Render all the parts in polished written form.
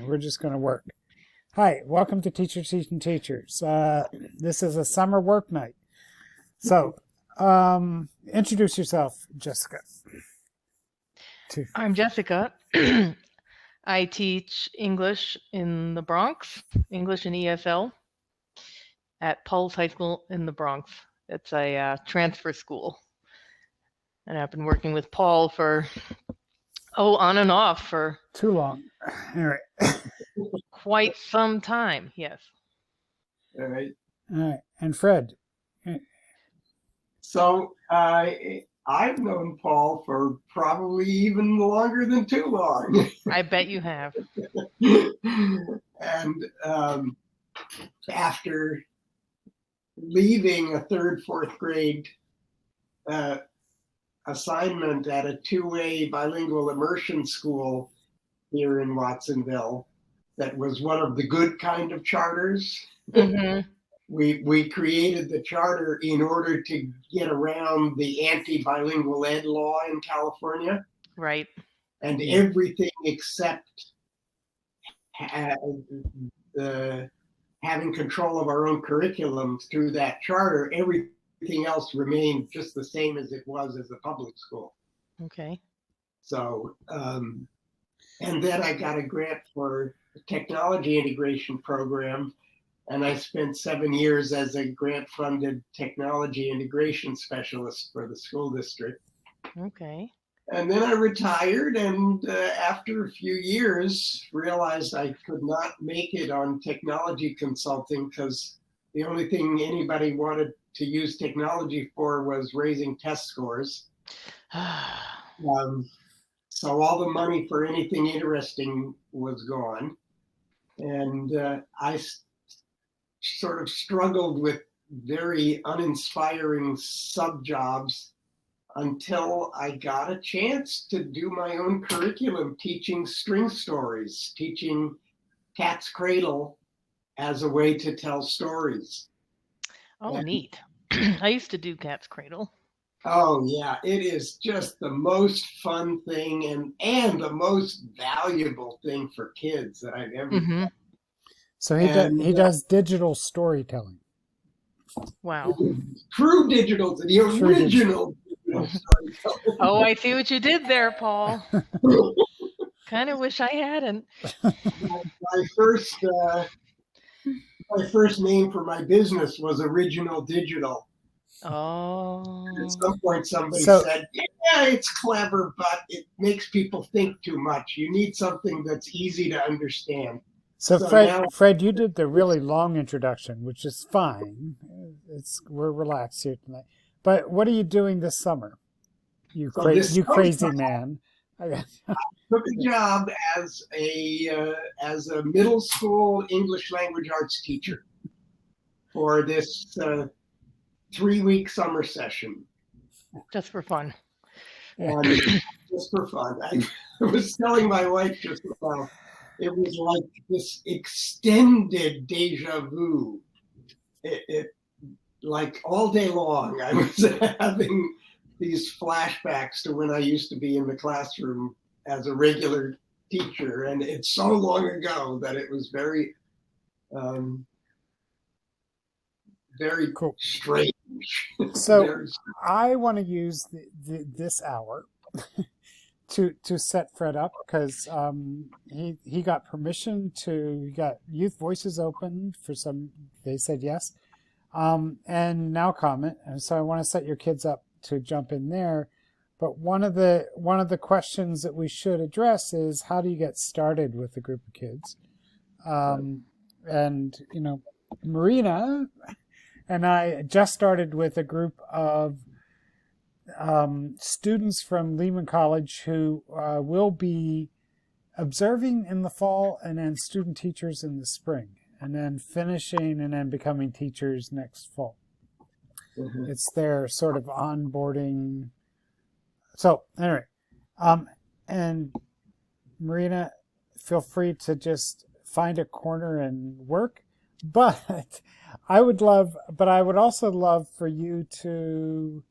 we're just going to work. Hi, welcome to Teachers Teaching Teachers. This is a summer work night. So, introduce yourself, Jessica. I'm Jessica. I teach English in the Bronx, English and ESL at Pulse High School in the Bronx. It's a transfer school. And I've been working with Paul for, on and off for Too long. All right. quite some time, yes. All right. All right. And Fred. So I've known Paul for probably even longer than too long. I bet you have. And after leaving a third, fourth grade assignment at a 2A bilingual immersion school here in Watsonville, that was one of the good kind of charters. Mm-hmm. We created the charter in order to get around the anti-bilingual ed law in California. Right. And everything except having control of our own curriculum through that charter, everything else remained just the same as it was as a public school. Okay. So, and then I got a grant for a technology integration program. And I spent 7 years as a grant-funded technology integration specialist for the school district. Okay. And then I retired, and after a few years, realized I could not make it on technology consulting because the only thing anybody wanted to use technology for was raising test scores. So all the money for anything interesting was gone. And I sort of struggled with very uninspiring sub jobs until I got a chance to do my own curriculum, teaching string stories, teaching Cat's Cradle as a way to tell stories. Oh, and neat. I used to do Cat's Cradle. Oh yeah, it is just the most fun thing and the most valuable thing for kids that I've ever done. So he does digital storytelling. Wow. True digital, the original digital storytelling. Oh, I see what you did there, Paul. Kind of wish I hadn't. My first name for my business was Original Digital. Oh. At some point somebody said, yeah, it's clever, but it makes people think too much. You need something that's easy to understand. So Fred, you did the really long introduction, which is fine. We're relaxed here tonight. But what are you doing this summer? You crazy man. I took a job as a middle school English language arts teacher for this 3-week summer session. Just for fun. And just for fun. I was telling my wife just now, it was like this extended deja vu. It like all day long, I was having these flashbacks to when I used to be in the classroom as a regular teacher. And it's so long ago that it was very, very cool. Strange. So I want to use this hour to set Fred up because he got permission he got Youth Voices open for some, they said yes, and Now Comment, and so I want to set your kids up to jump in there. But one of the questions that we should address is how do you get started with a group of kids, and Marina and I just started with a group of students from Lehman College who will be observing in the fall and then student teachers in the spring and then finishing and then becoming teachers next fall. Mm-hmm. It's their sort of onboarding. So anyway, and Marina, feel free to just find a corner and work, but I would also love for you to,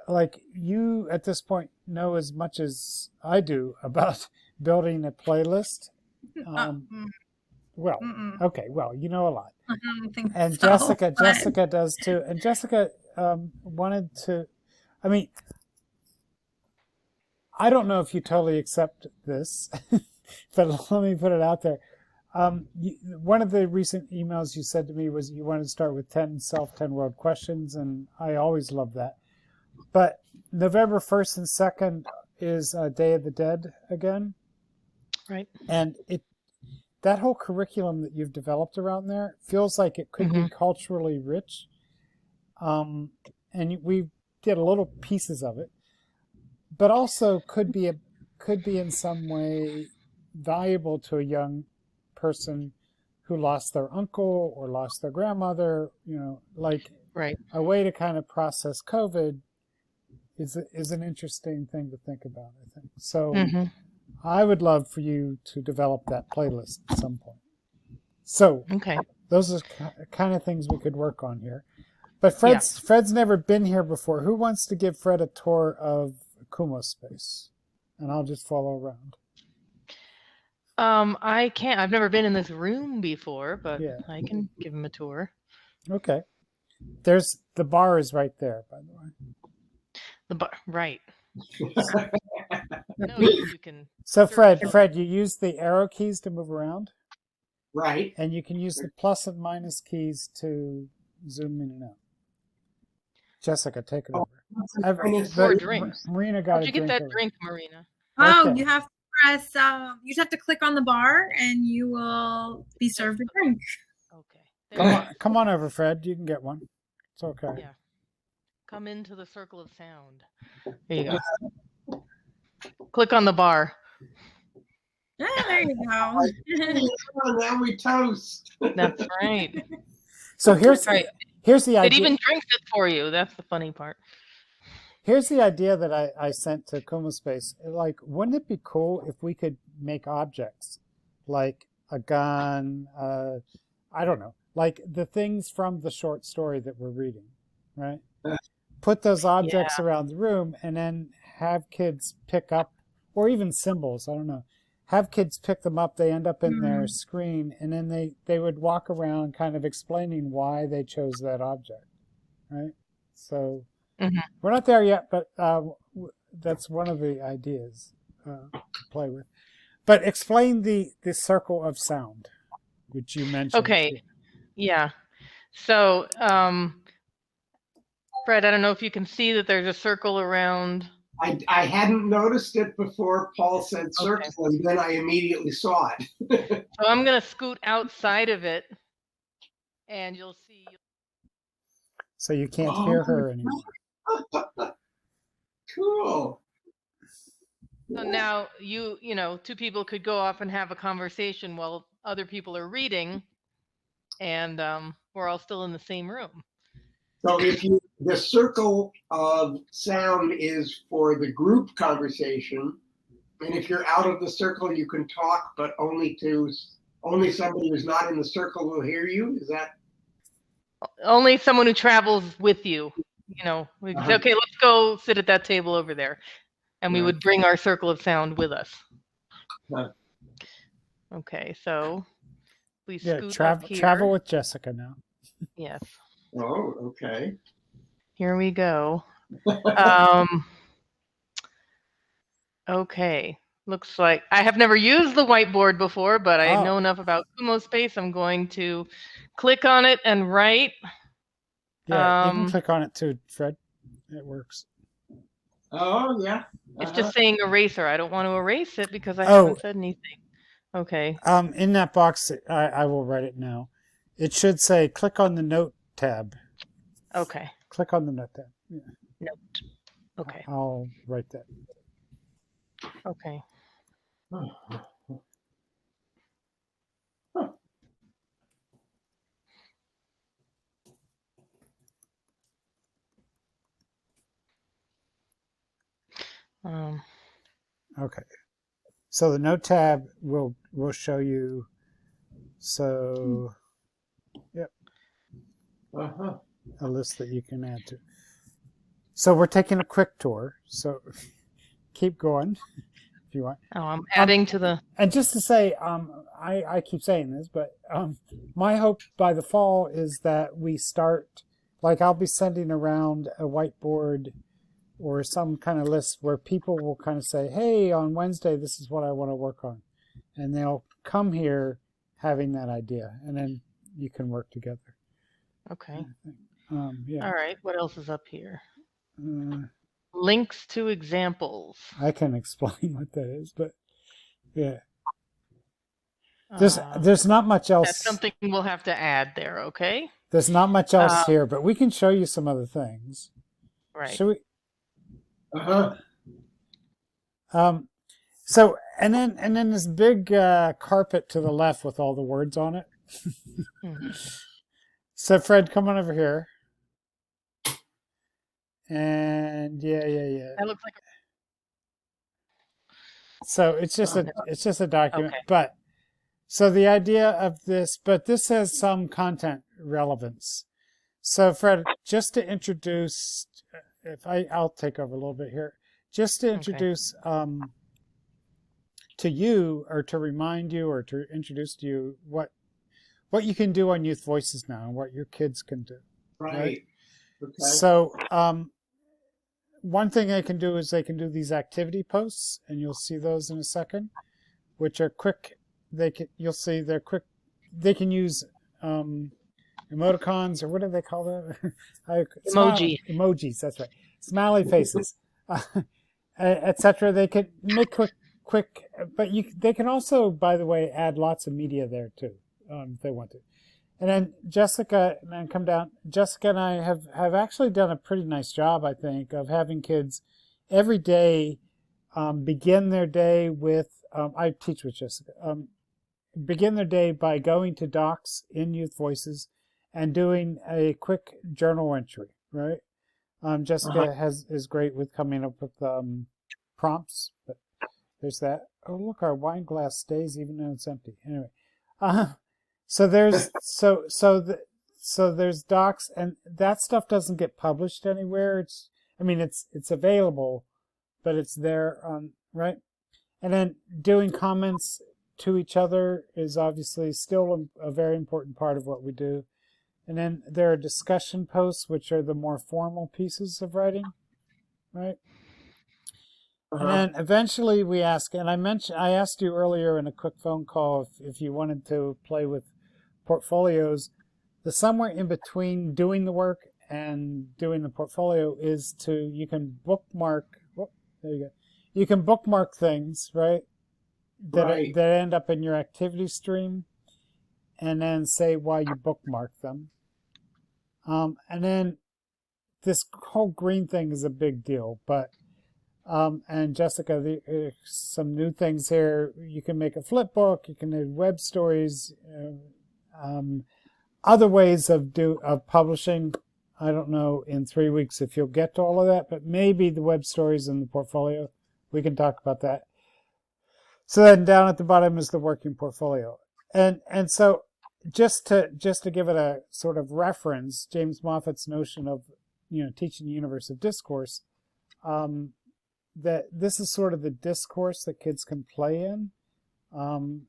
like, you at this point know as much as I do about building a playlist Well, okay, well, you know a lot. I don't think And so, Jessica but- does too. And Jessica wanted to, I mean, I don't know if you totally accept this, but let me put it out there. One of the recent emails you said to me was you wanted to start with 10 world questions, and I always love that. But November 1st and 2nd is Day of the Dead again. Right. And that whole curriculum that you've developed around there feels like it could be culturally rich. And we did a little pieces of it, but also could be in some way valuable to a young person who lost their uncle or lost their grandmother, like Right. a way to kind of process COVID is an interesting thing to think about, I think. So I would love for you to develop that playlist at some point. So Okay. those are kind of things we could work on here. But Fred's never been here before. Who wants to give Fred a tour of Akuma Space? And I'll just follow around. I can't. I've never been in this room before, but Yeah. I can give him a tour. Okay. The bar is right there, by the way. The bar, right? No, you can. So Fred, you use the arrow keys to move around, Right. and you can use the plus and minus keys to zoom in and out. Jessica, take it over. Four drinks. Marina got How'd a you get drink that over. drink, Marina? Oh, Okay. you have to press. You just have to click on the bar, and you will be served a drink. Okay. Come on over, Fred. You can get one. It's okay. Yeah. Come into the circle of sound. There you go. Click on the bar. Yeah, there you go. Now we toast. That's right. So here's Right. here's the It idea. even drinks it for you. That's the funny part. Here's the idea that I sent to Akuma Space. Like, wouldn't it be cool if we could make objects like a gun? I don't know, like the things from the short story that we're reading, right? Put those objects around the room, and then have kids pick up, or even symbols. I don't know. Have kids pick them up. They end up in their screen, and then they would walk around, kind of explaining why they chose that object, right? So. We're not there yet, but that's one of the ideas to play with. But explain the circle of sound, which you mentioned. Okay. Yeah. So, Fred, I don't know if you can see that there's a circle around. I hadn't noticed it before Paul said circle, and then I immediately saw it. So I'm going to scoot outside of it, and you'll see. So you can't hear her anymore. Cool. So now two people could go off and have a conversation while other people are reading, and we're all still in the same room. So the circle of sound is for the group conversation, and if you're out of the circle, you can talk, but only somebody who's not in the circle will hear you. Is that? Only someone who travels with you. We say, okay, let's go sit at that table over there. And we would bring our circle of sound with us. Okay, so we scoot up here. Travel with Jessica now. Yes. Oh, okay. Here we go. Okay. Looks like I have never used the whiteboard before, but I know enough about Akuma Space. I'm going to click on it and write. Yeah, you can click on it too, Fred. It works. Oh, yeah. It's just saying eraser. I don't want to erase it because I haven't said anything. Okay. In that box, I will write it now. It should say click on the note tab. Okay. Click on the note tab. Yeah. Note. Okay. I'll write that. Okay. Okay. So the note tab will show you. So, yep. A list that you can add to. So we're taking a quick tour. So keep going. if you want. Oh, I'm adding to the. And just to say, I keep saying this, but my hope by the fall is that we start, like I'll be sending around a whiteboard or some kind of list where people will kind of say, hey, on Wednesday, this is what I want to work on. And they'll come here having that idea, and then you can work together. Okay. Yeah. All right. What else is up here? Uh, Links to examples. I can explain what that is, but yeah. There's not much else. That's something we'll have to add there, okay? There's not much else here, but we can show you some other things. Right. Should we? Uh-huh. So and then this big carpet to the left with all the words on it. Mm-hmm. So Fred, come on over here. And yeah. That looks like. So it's just a document, Okay. but so the idea of this, but this has some content relevance. So Fred, just to introduce, I'll take over a little bit here, just to introduce to you, or to remind you, or to introduce to you what you can do on Youth Voices now and what your kids can do. Right. Okay. So one thing they can do is they can do these activity posts, and you'll see those in a second, which are quick. You'll see they're quick. They can use emoticons, or what do they call that? Emojis. That's right. Smiley faces, etc. They can make quick, but they can also, by the way, add lots of media there too, if they want to. And then Jessica, and then come down. Jessica and I have actually done a pretty nice job, I think, of having kids every day begin their day with. I teach with Jessica. Begin their day by going to Docs in Youth Voices and doing a quick journal entry. Right. Jessica is great with coming up with prompts. But there's that. Oh, look, our wine glass stays even though it's empty. Anyway. So there's so there's Docs, and that stuff doesn't get published anywhere. It's available, but it's there right. And then doing comments to each other is obviously still a very important part of what we do. And then there are discussion posts, which are the more formal pieces of writing, right? And then eventually we ask, and I asked you earlier in a quick phone call if you wanted to play with portfolios. The somewhere in between doing the work and doing the portfolio is you can bookmark. There you go. You can bookmark things, right? That end up in your activity stream, and then say why you bookmark them. And then this whole green thing is a big deal, but and Jessica, some new things here. You can make a flip book. You can add web stories. Other ways of publishing. I don't know in 3 weeks if you'll get to all of that, but maybe the web stories in the portfolio. We can talk about that. So then down at the bottom is the working portfolio, and so just to give it a sort of reference, James Moffat's notion of teaching the universe of discourse. That this is sort of the discourse that kids can play in on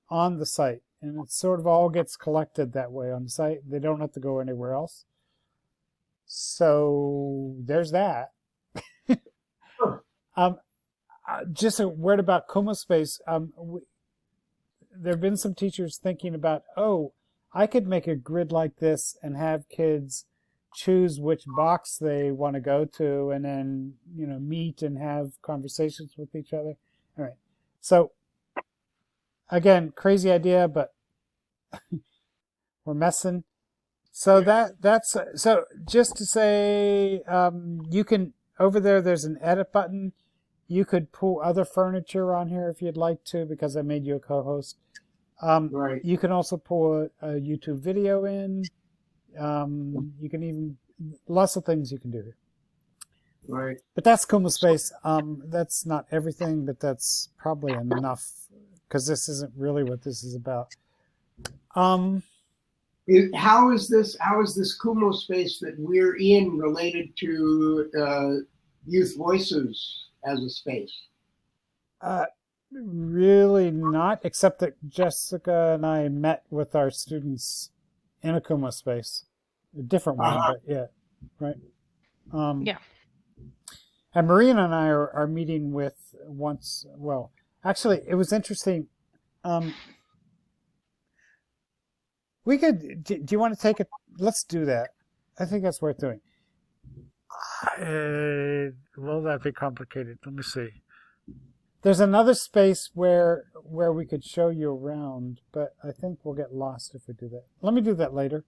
the site. And it sort of all gets collected that way on the site. They don't have to go anywhere else. So there's that. Just a word about Akuma Space. There have been some teachers thinking about, I could make a grid like this and have kids choose which box they want to go to, and then meet and have conversations with each other. All right. So again, crazy idea, but we're messing. So that's so just to say, you can over there's an edit button. You could pull other furniture on here if you'd like to, because I made you a co-host. Right. You can also pull a YouTube video in. You can even lots of things you can do. Right. But that's Akuma Space. That's not everything, but that's probably enough, because this isn't really what this is about. How is this Akuma Space that we're in related to Youth Voices as a space? Really not, except that Jessica and I met with our students in Akuma Space. A different one, but yeah, right. Yeah. And Marina and I are meeting with once. Well, actually, it was interesting. We could. Do you want to take it? Let's do that. I think that's worth doing. Will that be complicated? Let me see. There's another space where we could show you around, but I think we'll get lost if we do that. Let me do that later.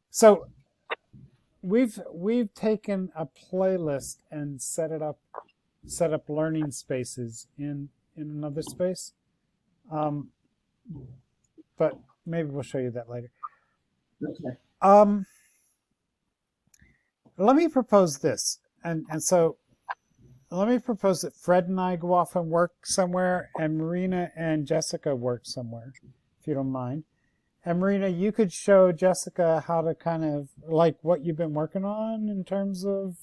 So we've taken a playlist and set up learning spaces in another space. But maybe we'll show you that later. Okay. Let me propose this, and so let me propose that Fred and I go off and work somewhere, and Marina and Jessica work somewhere, if you don't mind. And Marina, you could show Jessica how to kind of like what you've been working on in terms of.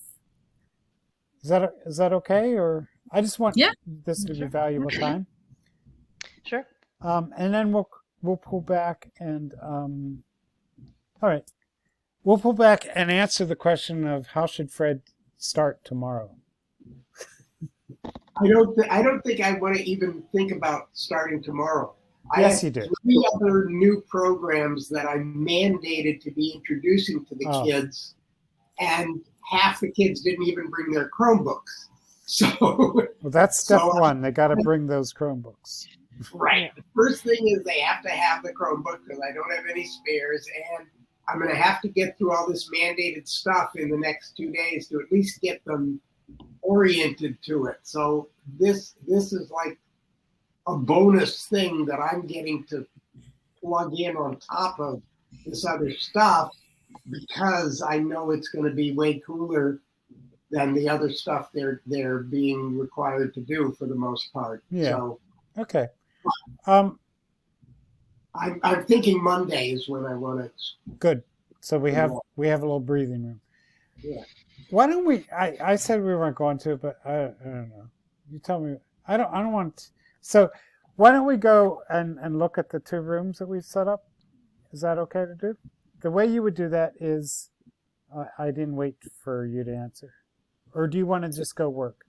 Is that okay? Or I just want this to be valuable time. Sure. And then we'll pull back and all right. We'll pull back and answer the question of how should Fred start tomorrow. I don't think I want to even think about starting tomorrow. Yes, I you do. have 3 other new programs that I'm mandated to be introducing to the kids, and half the kids didn't even bring their Chromebooks. So, well, that's step one. They got to bring those Chromebooks. Right. The first thing is they have to have the Chromebook because I don't have any spares, and I'm going to have to get through all this mandated stuff in the next 2 days to at least get them oriented to it. So this is like a bonus thing that I'm getting to plug in on top of this other stuff because I know it's going to be way cooler than the other stuff they're being required to do for the most part. Yeah. So, okay. I'm thinking Monday is when I want to. Good. So we have a little breathing room. Yeah. Why don't we? I said we weren't going to, but I don't know. You tell me. I don't want. To, so why don't we go and look at the 2 rooms that we've set up? Is that okay to do? The way you would do that is, I didn't wait for you to answer, or do you want to just go work?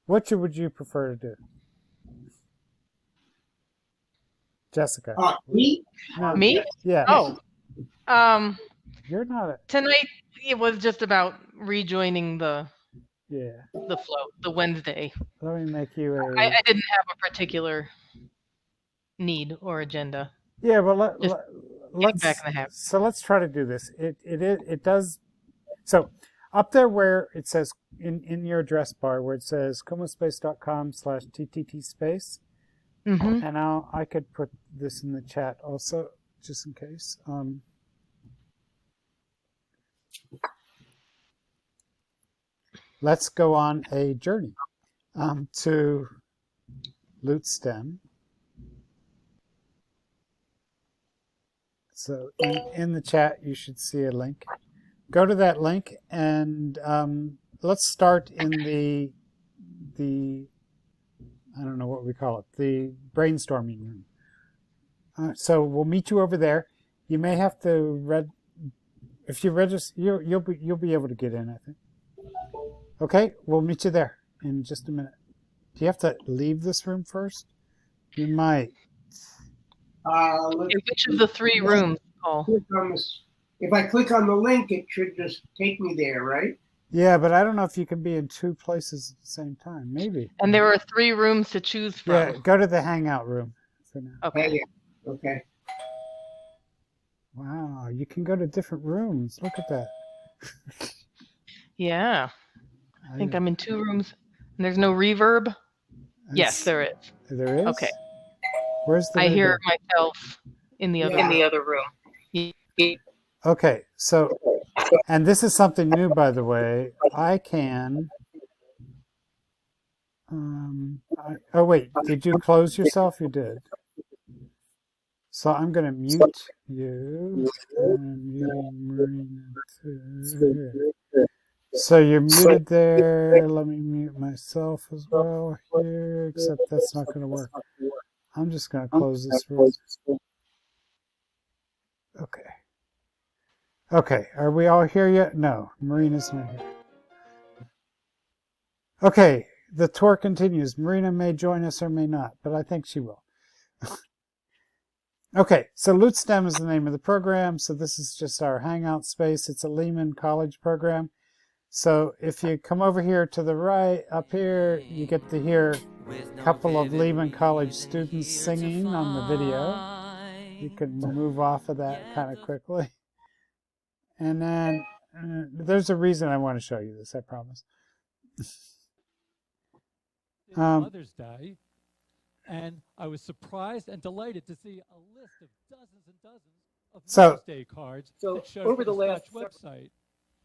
Which would you prefer to do? Jessica. Me? No, Me? yeah. Oh. You're not a, Tonight it was just about rejoining the flow, the Wednesday. let me make you a. I didn't have a particular need or agenda. Yeah, well, let's back in the habit. So let's try to do this. It does. So up there where it says in your address bar where it says akumaspace.com/ttt-space, and I could put this in the chat also just in case. Let's go on a journey to LootStem. So in the chat, you should see a link. Go to that link and let's start in the I don't know what we call it, the brainstorming room. So we'll meet you over there. You may have to if you register, you'll be able to get in, I think. Okay, we'll meet you there in just a minute. Do you have to leave this room first? You might. Which of the 3 rooms, Paul? If I click on the link, it should just take me there, right? Yeah, but I don't know if you can be in 2 places at the same time. Maybe. And there are 3 rooms to choose from. Yeah, go to the hangout room for now. Okay. Okay. Wow, you can go to different rooms. Look at that. Yeah. I think I'm in 2 rooms. And there's no reverb? Yes, there is. There is? Okay. Where's the I reverb? hear myself in the other room. Okay, so, and this is something new, by the way. I can. Oh wait, did you close yourself? You did. So I'm going to mute you and mute Marina too. So you're muted there. Let me mute myself as well here, except that's not going to work. I'm just going to close this room. Okay. Okay, are we all here yet? No, Marina's not here. Okay, the tour continues. Marina may join us or may not, but I think she will. Okay, so LootSTEM is the name of the program. So this is just our Hangout space. It's a Lehman College program. So if you come over here to the right, up here, you get to hear a couple of Lehman College students singing on the video. You can move off of that kind of quickly. And then there's a reason I want to show you this, I promise. Mother's Day, and I was surprised and delighted to see a list of dozens and dozens of Mother's Day cards that showed over the last website.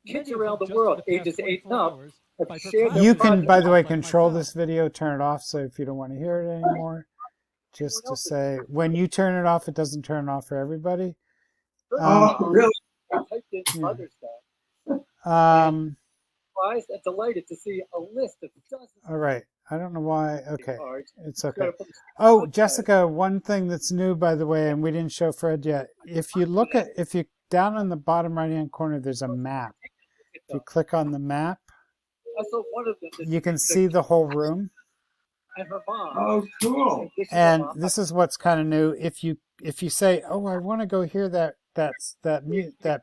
Kids around the world, ages 8 and up, have shared you can, by the way, control this video, turn it off, so if you don't want to hear it anymore, just to say, when you turn it off, it doesn't turn off for everybody. Really? Mother's Day. Surprised and delighted to see a list of dozens. All right. I don't know why. Okay. It's okay. Oh, Jessica, one thing that's new, by the way, and we didn't show Fred yet. If you down in the bottom right-hand corner, there's a map. If you click on the map, you can see the whole room. Oh, cool. And this is what's kind of new. If you say, "Oh, I want to go hear that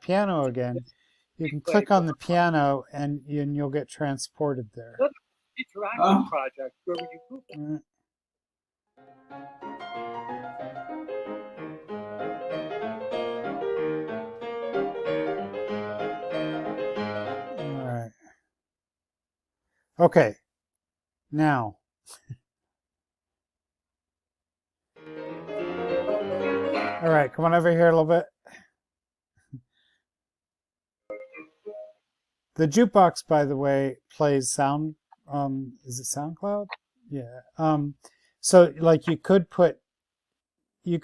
piano again," you can click on the piano and you'll get transported there. Interactive project where you Google. All right. Okay. Now. All right, come on over here a little bit. The jukebox, by the way, plays sound. Is it SoundCloud? Yeah. So like you could put no,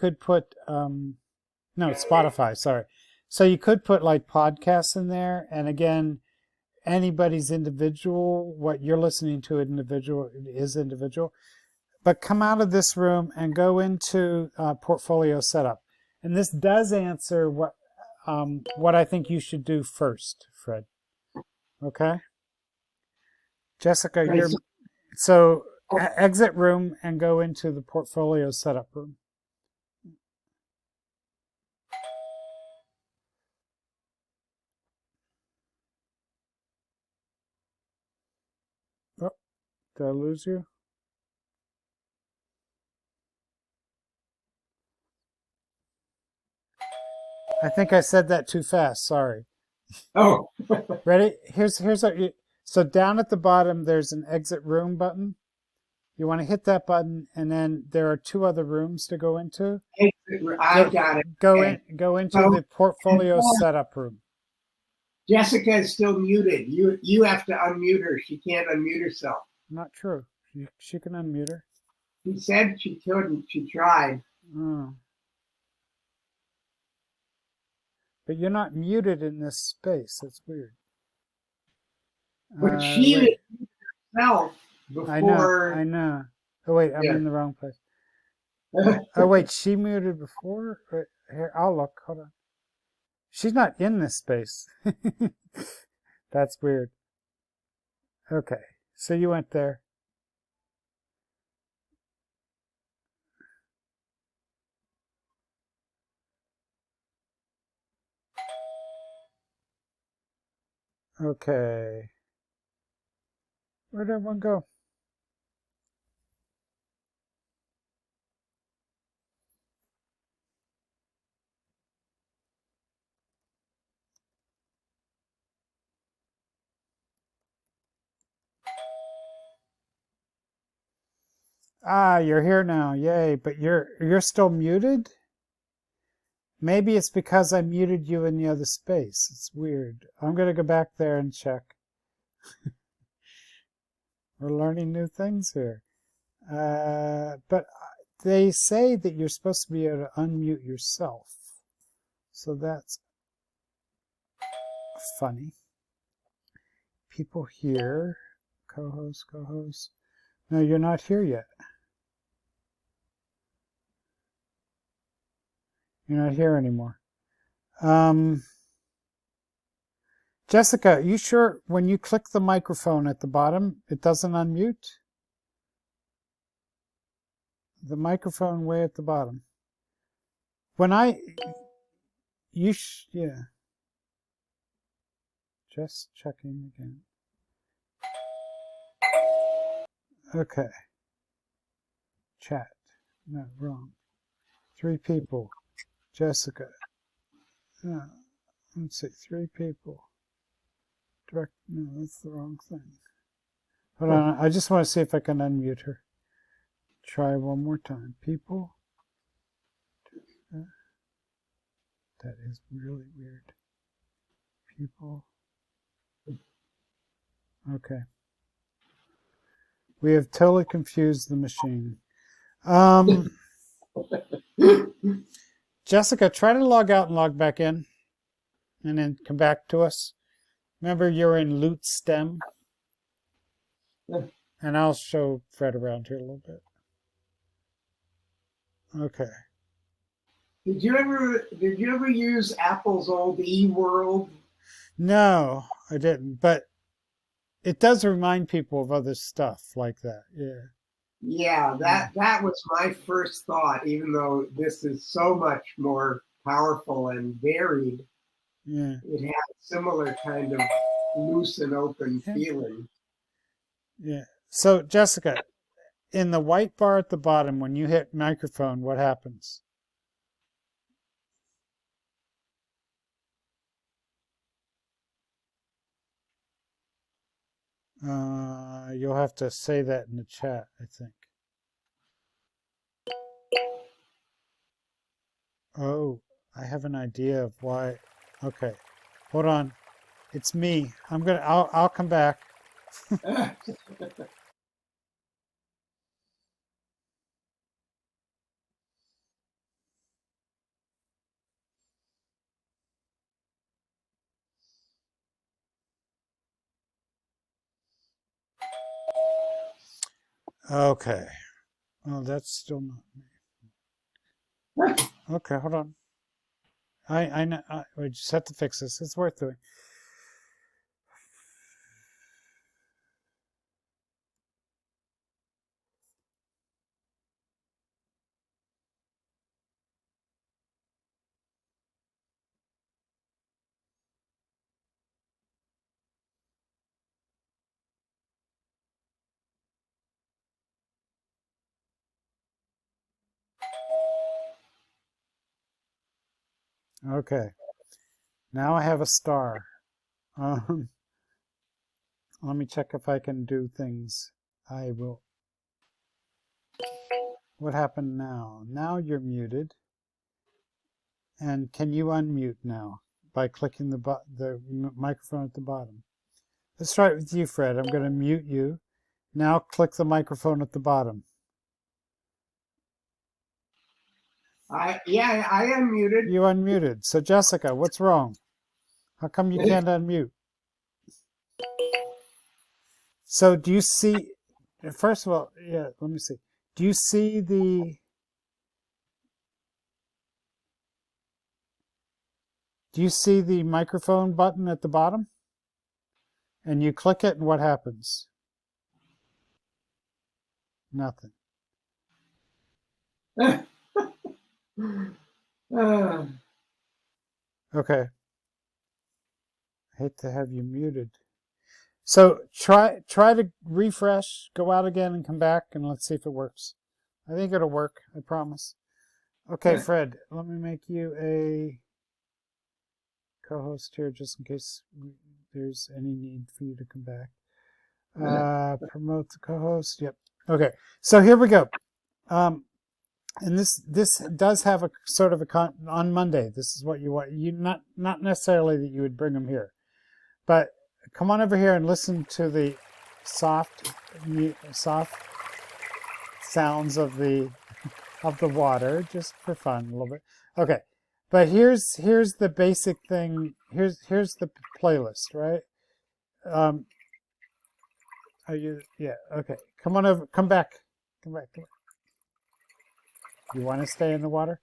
it's Spotify, sorry. So you could put like podcasts in there, and again, anybody's individual, what you're listening to is individual. But come out of this room and go into portfolio setup. And this does answer what I think you should do first, Fred. Okay? Jessica, exit room and go into the portfolio setup room. Oh, did I lose you? I think I said that too fast. Sorry. Oh. Ready? So down at the bottom, there's an exit room button. You want to hit that button, and then there are 2 other rooms to go into. I got it. Go into the portfolio setup room. Jessica is still muted. You have to unmute her. She can't unmute herself. Not true. She can unmute her. She said she couldn't. She tried. Oh. But you're not muted in this space. That's weird. But she muted herself before. I know. Oh, wait, I'm in the wrong place. Oh, wait, she muted before? Wait, here, I'll look. Hold on. She's not in this space. That's weird. Okay, so you went there. Okay. Where'd everyone go? Ah, you're here now. Yay, but you're still muted? Maybe it's because I muted you in the other space. It's weird. I'm going to go back there and check. We're learning new things here. But they say that you're supposed to be able to unmute yourself. So that's funny. people here. Co-host, co-host. No, you're not here yet. You're not here anymore. Jessica, you sure when you click the microphone at the bottom, it doesn't unmute? The microphone way at the bottom. Yeah. Just checking again. Okay. Chat. No, wrong. 3 people. Jessica. Let's see, 3 people. No, that's the wrong thing. Hold on, I just want to see if I can unmute her. Try one more time. People. That is really weird. People. Okay. We have totally confused the machine. Jessica, try to log out and log back in, and then come back to us. Remember, you're in Loot STEM. And I'll show Fred around here a little bit. Okay. Did you ever use Apple's old eWorld? No, I didn't, but it does remind people of other stuff like that. Yeah. Yeah, that was my first thought, even though this is so much more powerful and varied. Yeah. It had a similar kind of loose and open feeling. Yeah. So, Jessica, in the white bar at the bottom, when you hit microphone, what happens? You'll have to say that in the chat, I think. Oh, I have an idea of why. Okay, hold on. It's me. I'll come back. Okay. Oh, that's still not me. Okay, hold on. I know. We just have to fix this. It's worth doing. Okay. Now I have a star. Let me check if I can do things. I will. What happened now? Now you're muted. And can you unmute now by clicking the microphone at the bottom? Let's try it with you, Fred. I'm going to mute you. Now click the microphone at the bottom. I unmuted. You unmuted. So Jessica, what's wrong? How come you can't unmute? So do you see, first of all, yeah, let me see. Do you see the microphone button at the bottom? And you click it and what happens? Nothing. Okay. I hate to have you muted. So try to refresh, go out again and come back, and let's see if it works. I think it'll work, I promise. Okay, Fred, let me make you a co-host here just in case there's any need for you to come back. Promote the co-host. Yep. Okay, so here we go. And this does have a sort of on Monday. This is what you want. Not necessarily that you would bring them here, but come on over here and listen to the soft sounds of the water, just for fun a little bit. Okay, but here's the basic thing. Here's the playlist, right? Are you? Yeah. Okay. Come on over. Come back. Come back. Come back. You want to stay in the water?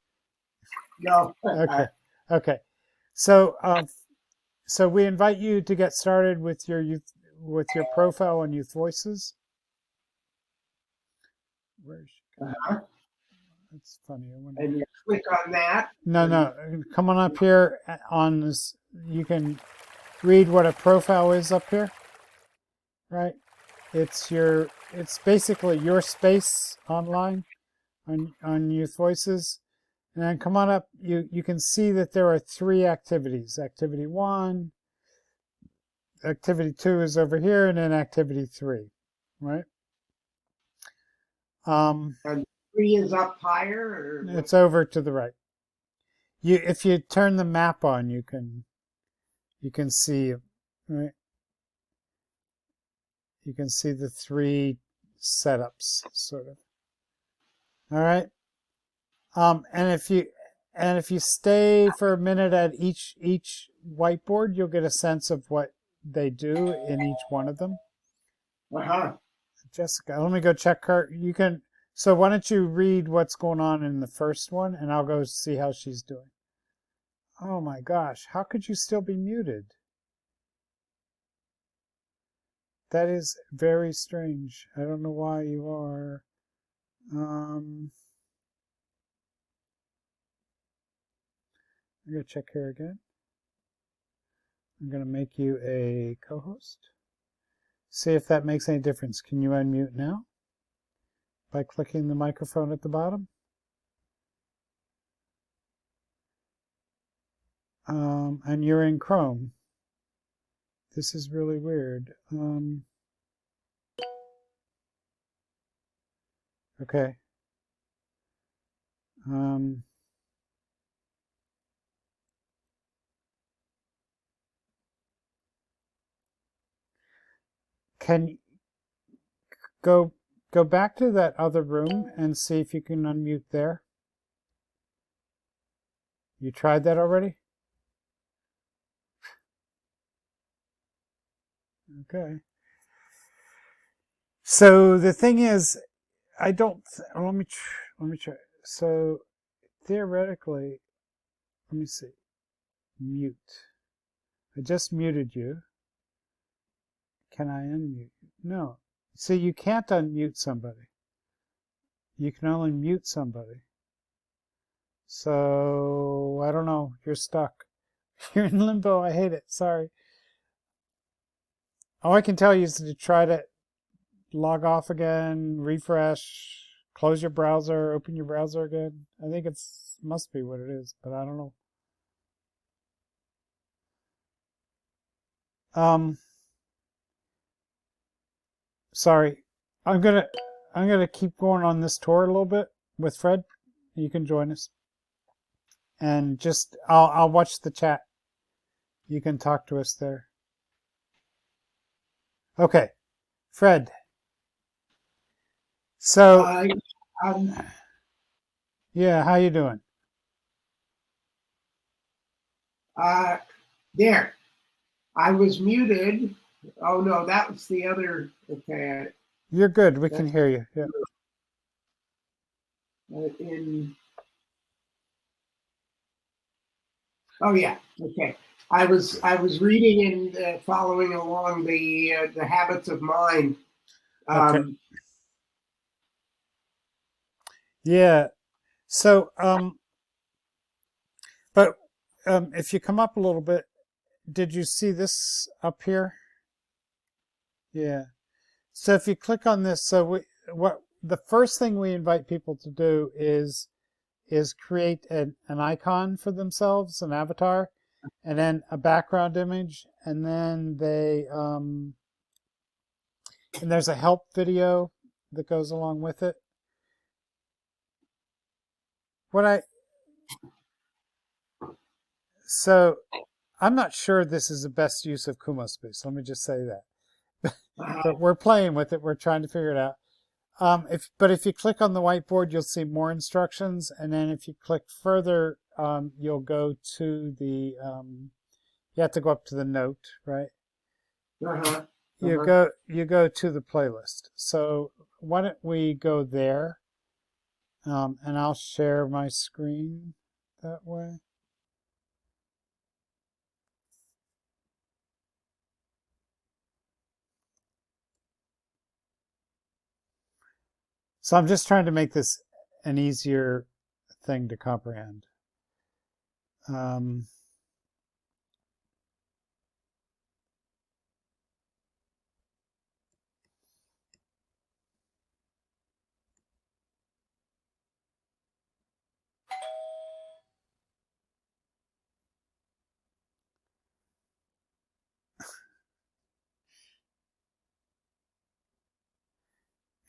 No. Okay. Okay. So, so we invite you to get started with your profile on Youth Voices. Where's she? That's funny. I wonder. And you click on that. No. Come on up here on this. You can read what a profile is up here, right? It's basically your space online on Youth Voices. And then come on up. You can see that there are 3 activities. Activity 1, activity 2 is over here, and then activity 3, right? And 3 is up higher? Or it's over to the right. If you turn the map on, you can see, right? You can see the 3 setups, sort of. All right. And if you stay for a minute at each whiteboard, you'll get a sense of what they do in each one of them. Jessica, let me go check her. You can. So why don't you read what's going on in the first one, and I'll go see how she's doing. Oh my gosh, how could you still be muted? That is very strange. I don't know why you are. I'm going to check here again. I'm going to make you a co-host. See if that makes any difference. Can you unmute now? By clicking the microphone at the bottom. And you're in Chrome. This is really weird. Okay. Can go back to that other room and see if you can unmute there. You tried that already? Okay. So the thing is, let me try. So theoretically, let me see. Mute. I just muted you. Can I unmute you? No. See, you can't unmute somebody. You can only mute somebody. So, I don't know. You're stuck. You're in limbo. I hate it. Sorry. All I can tell you is to try to log off again, refresh, close your browser, open your browser again. I think must be what it is, but I don't know. Sorry. I'm gonna keep going on this tour a little bit with Fred. You can join us. And just I'll watch the chat. You can talk to us there. Okay. Fred. So yeah, how you doing? There. I was muted. Oh no, that was the other. Okay. You're good. We can hear you. Yeah. Oh yeah. Okay. I was reading and following along the habits of mind. Okay. Yeah. So but if you come up a little bit, did you see this up here? Yeah. So if you click on this, so the first thing we invite people to do is create an icon for themselves, an avatar, and then a background image, and then and there's a help video that goes along with it. So I'm not sure this is the best use of Akuma Space. Let me just say that. But we're playing with it. We're trying to figure it out. But if you click on the whiteboard, you'll see more instructions. And then if you click further, you'll go to the, you have to go up to the note, right? you go to the playlist. So why don't we go there, and I'll share my screen that way. So I'm just trying to make this an easier thing to comprehend.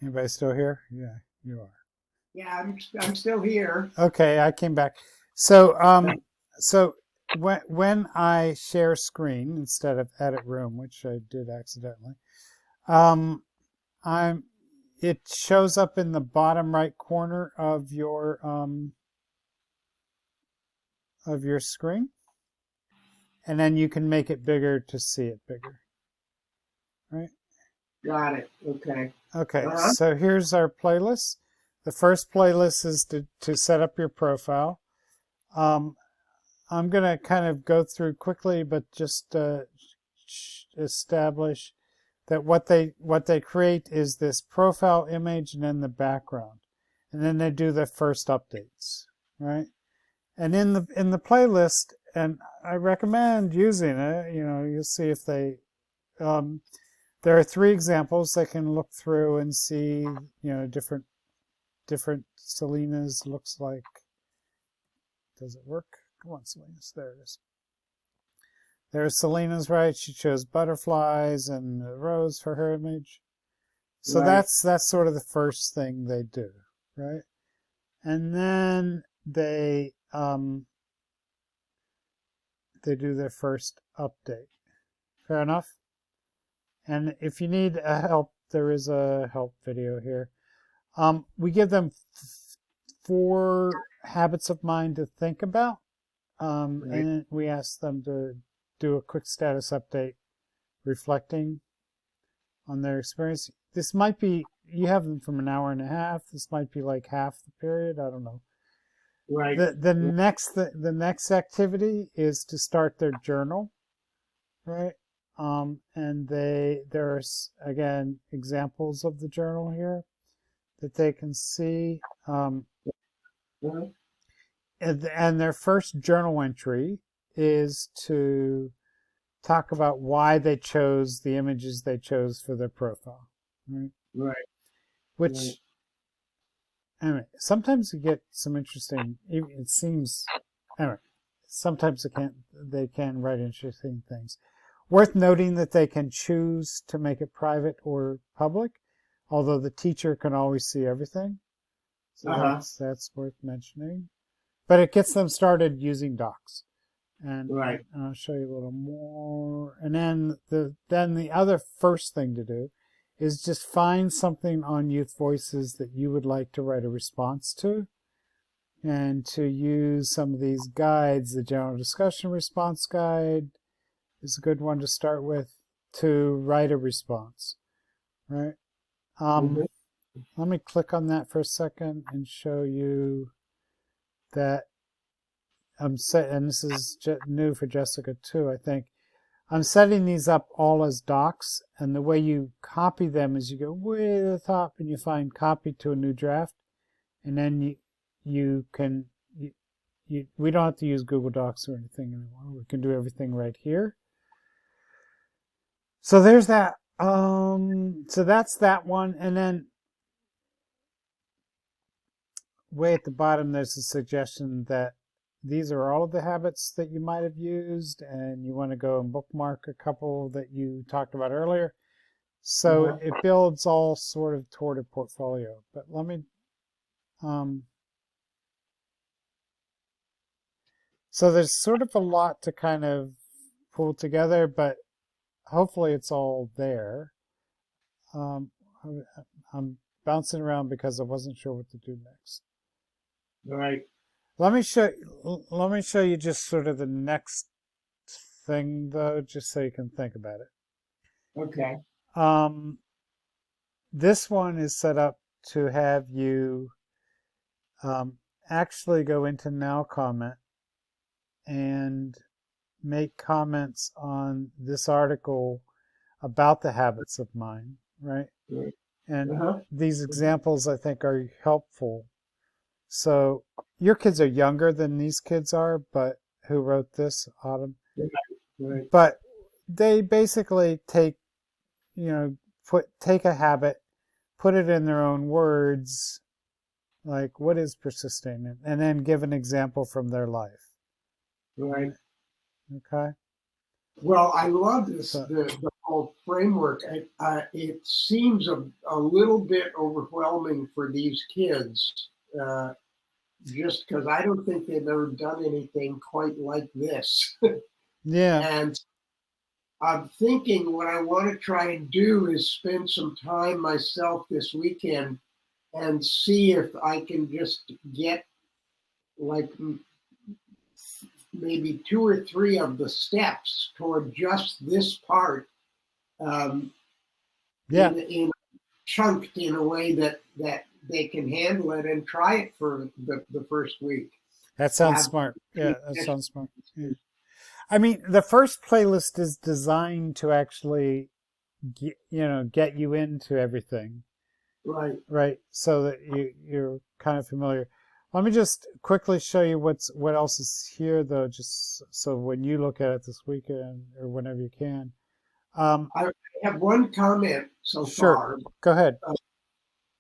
Anybody still here? Yeah, you are. Yeah, I'm still here. Okay, I came back. So so when I share screen instead of edit room, which I did accidentally, it shows up in the bottom right corner of your screen, and then you can make it bigger to see it bigger. Right? Got it. Okay. Okay, so here's our playlist. The first playlist is to set up your profile. I'm going to kind of go through quickly, but just establish that what they create is this profile image and then the background, and then they do the first updates, right? And in the playlist, and I recommend using it. You'll see if they. There are 3 examples they can look through and see. Different Selena's looks like. Does it work? Come on, Selena's. There it is. There's Selena's, right? She chose butterflies and a rose for her image. So right. that's sort of the first thing they do, right? And then they do their first update. Fair enough? And if you need help, there is a help video here. We give them 4 habits of mind to think about. Right. And we ask them to do a quick status update reflecting on their experience. This might be, you have them from an hour and a half. This might be like half the period. I don't know. Right. The next activity is to start their journal, right? And there's again examples of the journal here that they can see. And their first journal entry is to talk about why they chose the images they chose for their profile. Right. Right. Which, right. anyway, sometimes you get some interesting. It seems, anyway, sometimes they can write interesting things. Worth noting that they can choose to make it private or public, although the teacher can always see everything. So that's worth mentioning. But it gets them started using docs. And, right. and I'll show you a little more. And then the other first thing to do is just find something on Youth Voices that you would like to write a response to, and to use some of these guides. The General Discussion Response Guide is a good one to start with to write a response, right? Let me click on that for a second and show you that I'm set, and this is new for Jessica too, I think. I'm setting these up all as docs, and the way you copy them is you go way to the top and you find copy to a new draft, and then we don't have to use Google Docs or anything anymore. We can do everything right here. So there's that. So that's that one, and then way at the bottom there's a suggestion that these are all of the habits that you might have used, and you want to go and bookmark a couple that you talked about earlier. So it builds all sort of toward a portfolio. But let me, so there's sort of a lot to kind of pull together, but hopefully it's all there. I'm bouncing around because I wasn't sure what to do next. Right. Let me show you just sort of the next thing, though, just so you can think about it. Okay. This one is set up to have you actually go into Now Comment and make comments on this article about the habits of mind, right? Right. And these examples, I think, are helpful. So your kids are younger than these kids are, but who wrote this, Autumn? Right. But they basically take a habit, put it in their own words, like what is persisting, and then give an example from their life. Right. Okay. Well, I love this, the whole framework. It seems a little bit overwhelming for these kids, just because I don't think they've ever done anything quite like this. Yeah. And I'm thinking what I want to try and do is spend some time myself this weekend and see if I can just get like maybe 2 or 3 of the steps toward just this part in chunked in a way that they can handle it and try it for the first week. That sounds smart. Yeah, that sounds smart. Yeah. I mean, the first playlist is designed to actually get you into everything. Right. Right. So that you're kind of familiar. Let me just quickly show you what else is here, though, just so when you look at it this weekend or whenever you can. I have one comment so far. Go ahead.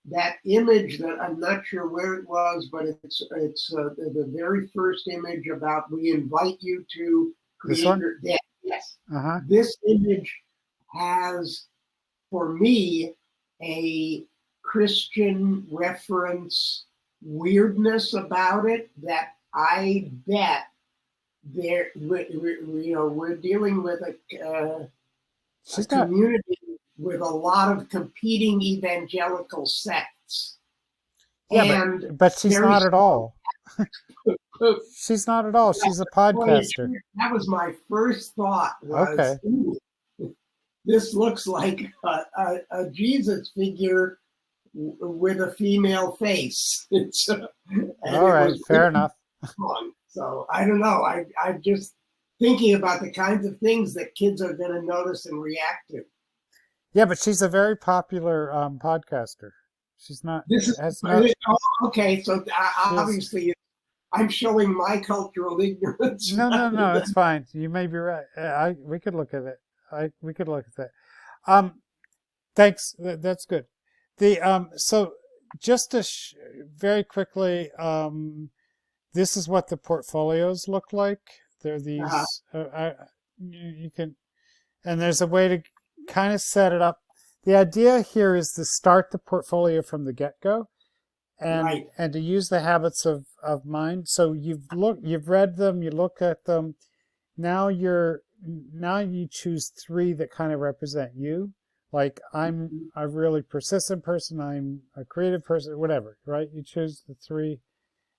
That image that I'm not sure where it was, but it's the very first image about we invite you to create your day. Yes. This image has, for me, a Christian reference weirdness about it that I bet we're dealing with a community with a lot of competing evangelical sects. Yeah, but she's not at all. She's not at all. She's a podcaster. That was my first thought. Okay. This looks like a Jesus figure with a female face. All right, fair enough. So I don't know. I'm just thinking about the kinds of things that kids are going to notice and react to. Yeah, but she's a very popular podcaster. She's not. Okay, so obviously I'm showing my cultural ignorance. No, it's fine. You may be right. We could look at it. We could look at that. Thanks. That's good. So just to very quickly, this is what the portfolios look like. They're these. You can, and there's a way to kind of set it up. The idea here is to start the portfolio from the get-go, and to use the habits of mind. So you've read them, you look at them. Now you choose 3 that kind of represent you. Like I'm a really persistent person, I'm a creative person, whatever, right? You choose the 3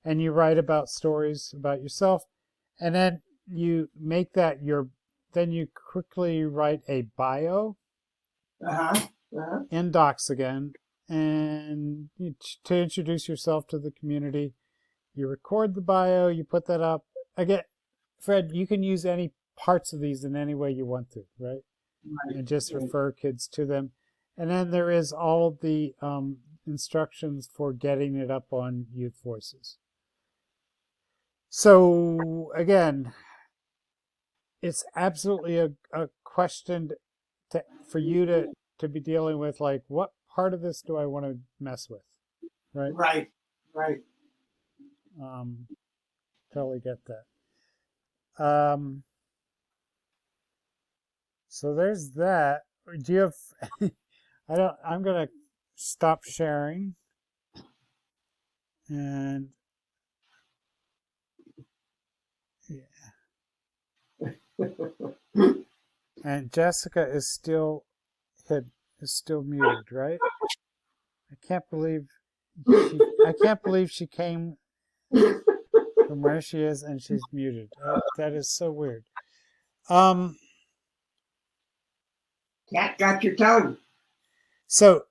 and you write about stories about yourself, and then you make that then you quickly write a bio in Docs again, and to introduce yourself to the community. You record the bio, you put that up. Again, Fred, you can use any parts of these in any way you want to, right? And just refer kids to them. And then there is all of the instructions for getting it up on Youth Voices. So again, it's absolutely a question for you to be dealing with, like, what part of this do I want to mess with, right? Right. Totally get that. So there's that. Do you have? I'm gonna stop sharing, and and Jessica is still muted, right? I can't believe she came from where she is and she's muted. That is so weird. Cat got your tongue. So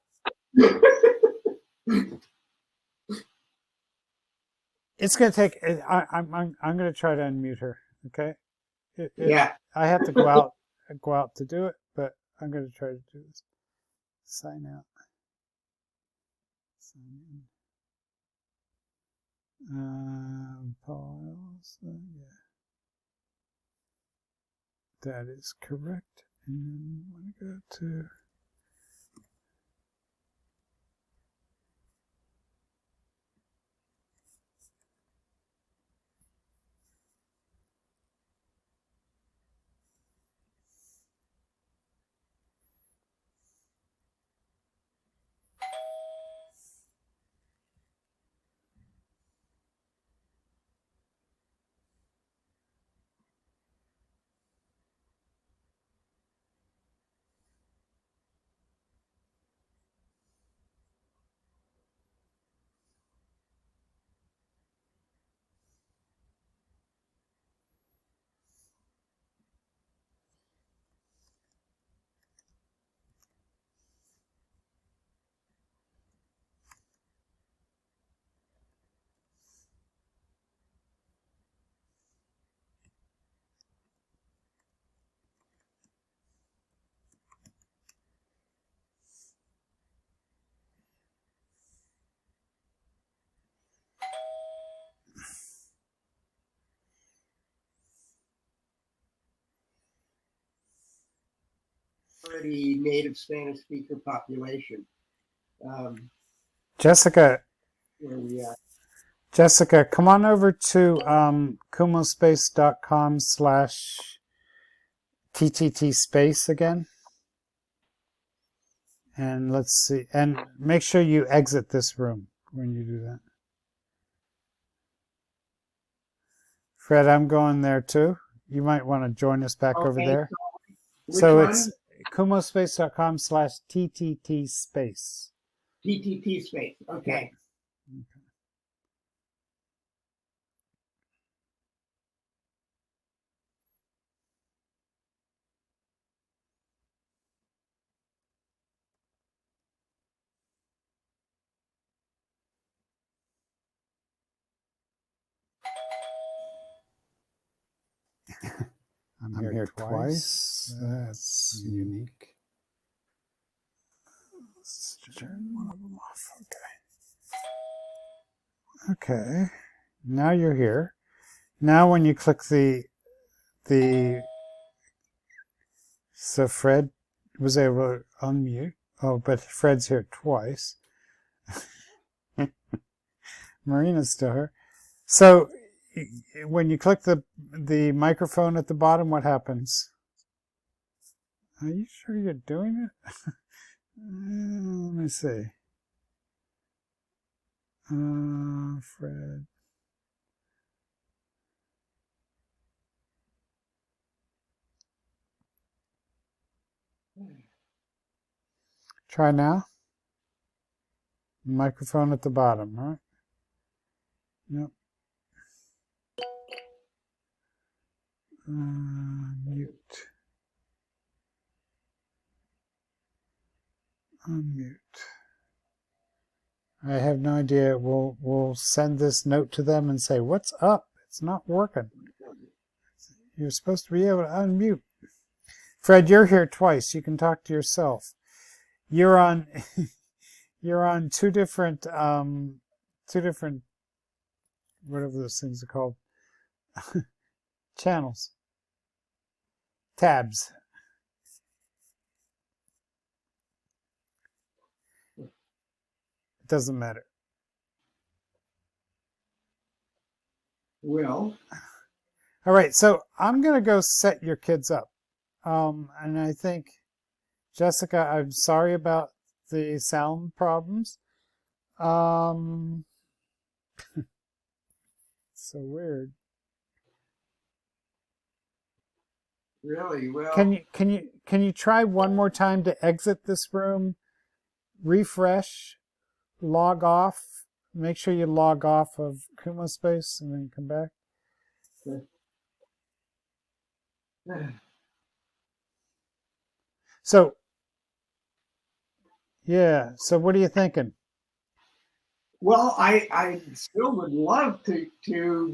it's going to take. I'm going to try to unmute her. Okay. Yeah. I have to go out to do it, but I'm going to try to do this. Sign out. Sign in. Pause. Yeah. That is correct. And then I want to go to. Already native Spanish speaker population. Jessica, Where we at? Jessica, come on over to kumaspace.com/TTT space again. And let's see. And make sure you exit this room when you do that. Fred, I'm going there too. You might want to join us back over there. So it's kumaspace.com/TTT space. TTT space. Okay. I'm here twice. That's unique. Let's turn one of them off. Okay. Okay. Now you're here. Now when you click the so Fred was able to unmute. Oh, but Fred's here twice. Marina's still here. So when you click the microphone at the bottom, what happens? Are you sure you're doing it? Let me see. Fred. Try now. Microphone at the bottom, right? Yep. Mute. Unmute. I have no idea. We'll send this note to them and say, "What's up? It's not working. You're supposed to be able to unmute." Fred, you're here twice. You can talk to yourself. You're on. You're on two different. Whatever those things are called. Channels. Tabs. It doesn't matter. Well. All right, so I'm going to go set your kids up. And I think, Jessica, I'm sorry about the sound problems. So weird. Really? Well. Can you try one more time to exit this room, refresh, log off, make sure you log off of Akuma Space and then come back? Okay. So Yeah. So what are you thinking? Well, I still would love to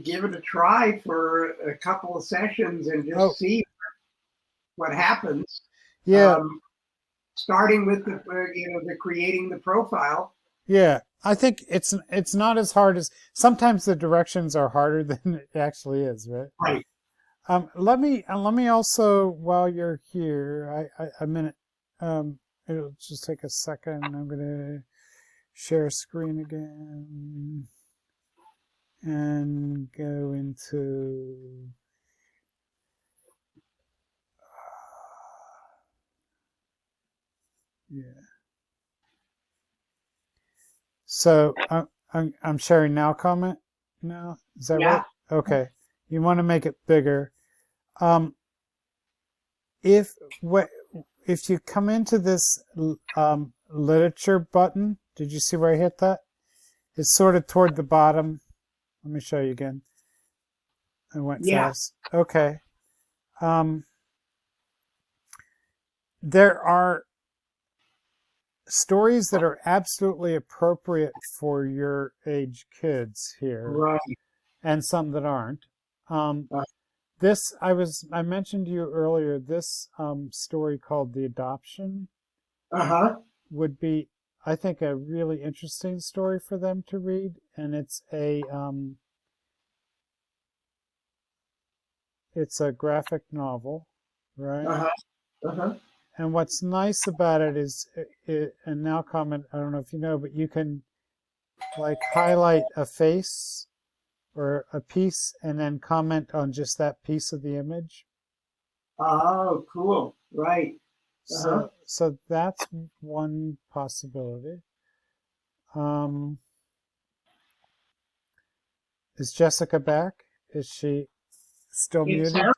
give it a try for a couple of sessions and just Oh, see what happens. yeah. Starting with the creating the profile. Yeah. I think it's not as hard as sometimes the directions are harder than it actually is, right? Right. Let me also, while you're here, a minute. It'll just take a second. I'm gonna share screen again and go into. Yeah. So I'm sharing now. Comment now. Is that right? Okay. You want to make it bigger. Um, if you come into this literature button, did you see where I hit that? It's sort of toward the bottom. Let me show you again. I went fast. Okay. There are stories that are absolutely appropriate for your age kids here, Right. and some that aren't. This I mentioned to you earlier. This story called "The Adoption" would be, I think, a really interesting story for them to read, and it's a graphic novel, right? And what's nice about it is, and now comment, I don't know if you know, but you can like highlight a face or a piece and then comment on just that piece of the image. Oh, cool. Right. So that's one possibility. Is Jessica back? Is she still muted? Sounded like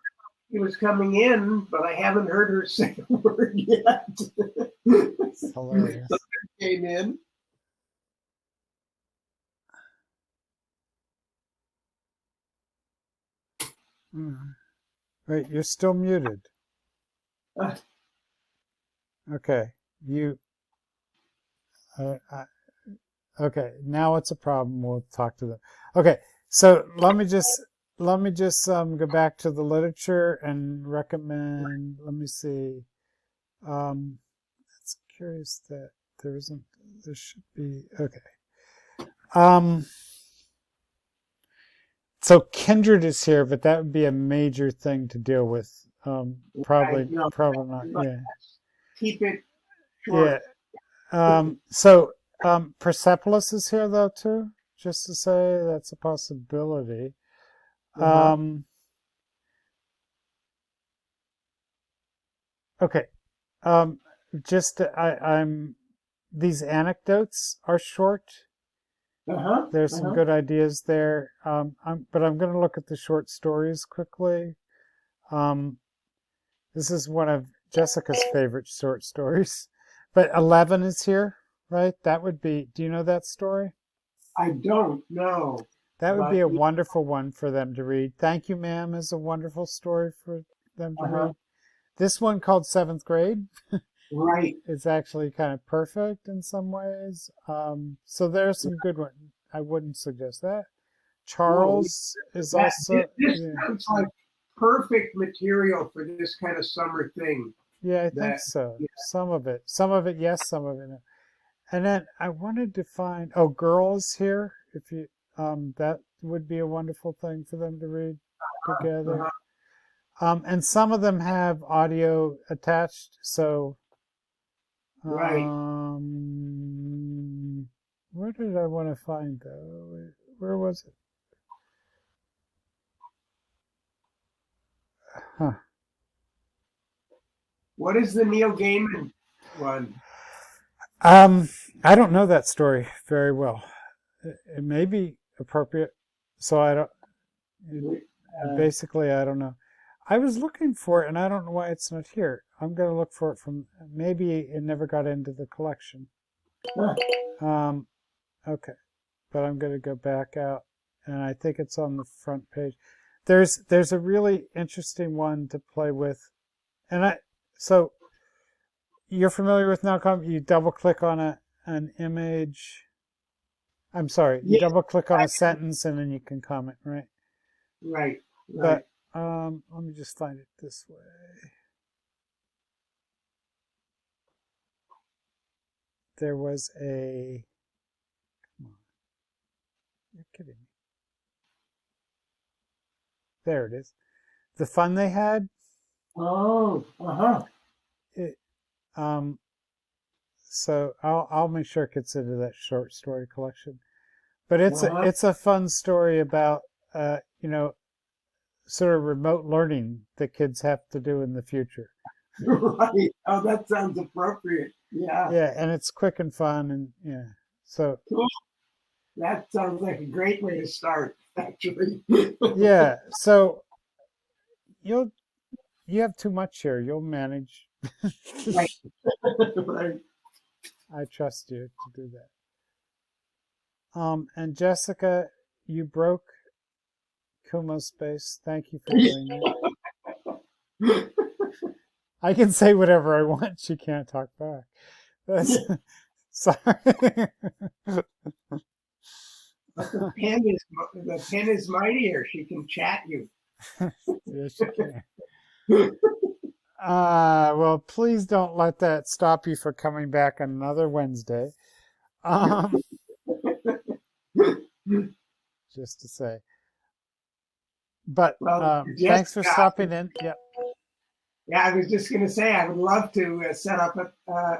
she was coming in, but I haven't heard her say a word yet. It's hilarious. Came in. Right, you're still muted. Okay, okay, now it's a problem. We'll talk to them. Okay, so let me just go back to the literature and recommend. Let me see. It's curious that there isn't. There should be. Okay. So Kindred is here, but that would be a major thing to deal with. Probably not. Yeah. Keep it short. Yeah. So Persepolis is here though too. Just to say that's a possibility. Okay. I'm. These anecdotes are short. There's some good ideas there. But I'm going to look at the short stories quickly. This is one of Jessica's favorite short stories. But 11 is here, right? That would be. Do you know that story? I don't know. That would be a wonderful one for them to read. Thank You, Ma'am is a wonderful story for them to read. This one called Seventh Grade. Right. It's actually kind of perfect in some ways. So there's some good ones. I wouldn't suggest that. Charles is also. This sounds like perfect material for this kind of summer thing. Yeah, I think so. Yeah. Some of it, yes, some of it no. And then I wanted to find. Oh, Girls here. If you, that would be a wonderful thing for them to read together. And some of them have audio attached, so. Right. Where did I want to find though? Where was it? Huh. What is the Neil Gaiman one? I don't know that story very well. It may be appropriate, so I don't. Basically, I don't know. I was looking for it, and I don't know why it's not here. I'm going to look for it from. Maybe it never got into the collection. Okay, but I'm going to go back out, and I think it's on the front page. There's a really interesting one to play with, and so you're familiar with now? You double click on an image. I'm sorry. You Yeah. double click on a sentence and then you can comment, right? Right. But let me just find it this way. There was a. Come on. You're kidding me. There it is. The fun they had. Oh, uh-huh. So I'll make sure it gets into that short story collection. But it's a fun story about sort of remote learning that kids have to do in the future. Right. Oh, that sounds appropriate. Yeah. Yeah, and it's quick and fun, and so cool. That sounds like a great way to start, actually. Yeah, so you have too much here. You'll manage. Right. Right. I trust you to do that. And Jessica, you broke Akuma Space. Thank you for doing that. I can say whatever I want. She can't talk back. Sorry. But the pen is mightier. She can chat you. Yes, she can. Well, please don't let that stop you from coming back another Wednesday. Just to say. But thanks for stopping in. Yeah. Yeah, I was just going to say I would love to set up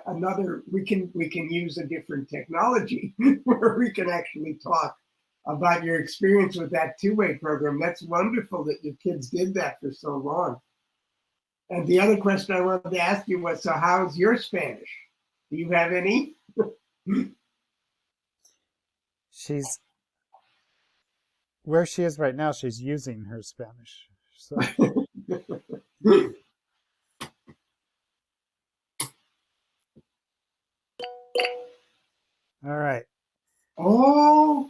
another. We can use a different technology where we can actually talk about your experience with that two-way program. That's wonderful that your kids did that for so long. And the other question I wanted to ask you was, so how's your Spanish? Do you have any? She's where she is right now. She's using her Spanish. So. All right. Oh,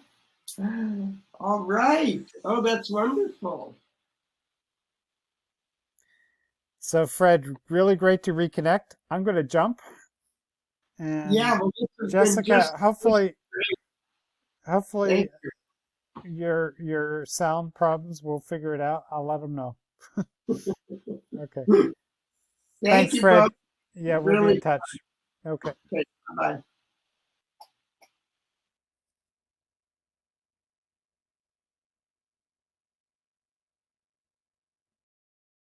all right. Oh, that's wonderful. So, Fred, really great to reconnect. I'm going to jump. And yeah, well, Jessica, hopefully your sound problems, we'll figure it out. I'll let them know. Okay. Thanks, you, Fred. Bob. Yeah, we'll be in touch. Okay. Bye.